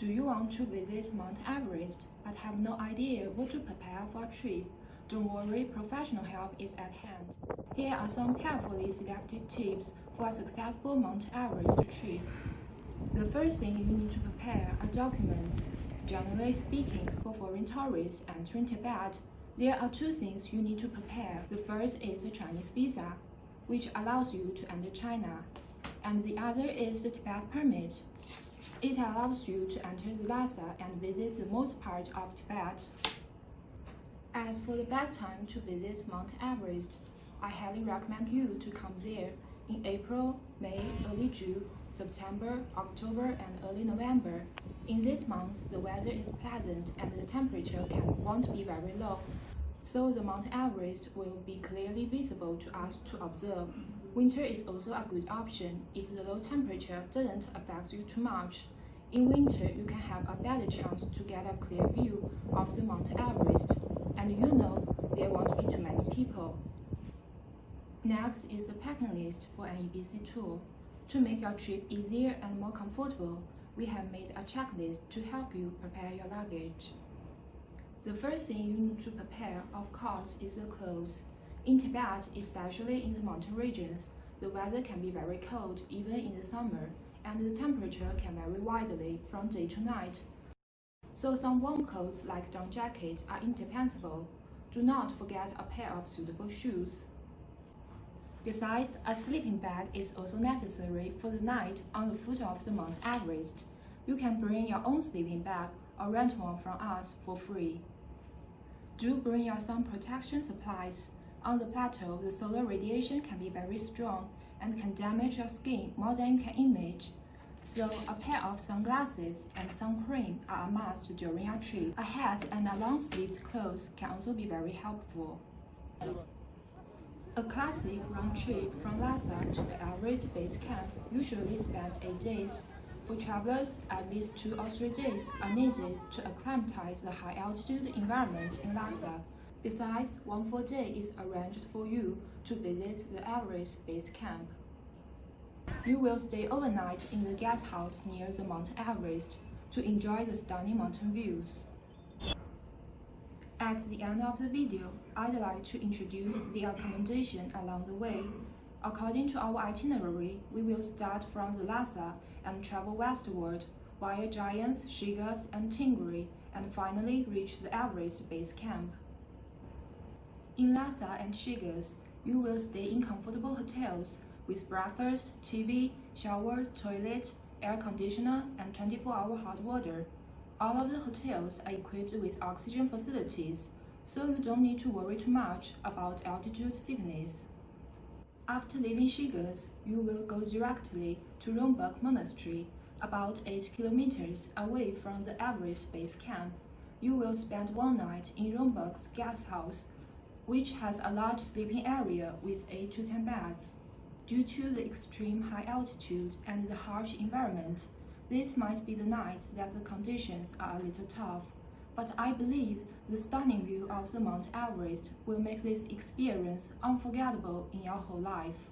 Do you want to visit Mount Everest but have no idea what to prepare for a trip? Don't worry, professional help is at hand. Here are some carefully selected tips for a successful Mount Everest trip. The first thing you need to prepare are documents. Generally speaking, for foreign tourists entering Tibet, there are two things you need to prepare. The first is a Chinese visa, which allows you to enter China, and the other is the Tibet permit. It allows you to enter the Lhasa and visit the most part of Tibet. As for the best time to visit Mount Everest, I highly recommend you to come there in April, May, early June, September, October, and early November. In these months, the weather is pleasant and the temperature won't be very low, so the Mount Everest will be clearly visible to us to observe. Winter is also a good option if the low temperature doesn't affect you too much. In winter, you can have a better chance to get a clear view of the Mount Everest, and you know there won't be too many people. Next is the packing list for an EBC tour. To make your trip easier and more comfortable, we have made a checklist to help you prepare your luggage. The first thing you need to prepare, of course, is the clothes. In Tibet, especially in the mountain regions, the weather can be very cold even in the summer, and the temperature can vary widely from day to night. So some warm coats like down jacket are indispensable. Do not forget a pair of suitable shoes. Besides, a sleeping bag is also necessary for the night on the foot of the Mount Everest. You can bring your own sleeping bag or rent one from us for free. Do bring your sun protection supplies. On the plateau, the solar radiation can be very strong and can damage your skin more than you can imagine. So a pair of sunglasses and sun cream are a must during your trip. A hat and a long-sleeved clothes can also be very helpful. A classic round trip from Lhasa to the Everest Base Camp usually spends 8 days. For travelers, at least 2 or 3 days are needed to acclimatize the high-altitude environment in Lhasa. Besides, one full day is arranged for you to visit the Everest Base Camp. You will stay overnight in the guest house near the Mount Everest to enjoy the stunning mountain views. At the end of the video, I'd like to introduce the accommodation along the way. According to our itinerary, we will start from the Lhasa and travel westward via Giants, Shigas, and Tingri, and finally reach the Everest Base Camp. In Lhasa and Shigas, you will stay in comfortable hotels with breakfast, TV, shower, toilet, air conditioner, and 24-hour hot water. All of the hotels are equipped with oxygen facilities, so you don't need to worry too much about altitude sickness. After leaving Shigas, you will go directly to Rongbuk Monastery, about 8 kilometers away from the Everest Base Camp. You will spend one night in Rongbuk's guest house, which has a large sleeping area with 8 to 10 beds. Due to the extreme high altitude and the harsh environment, this might be the night that the conditions are a little tough, but I believe the stunning view of the Mount Everest will make this experience unforgettable in your whole life.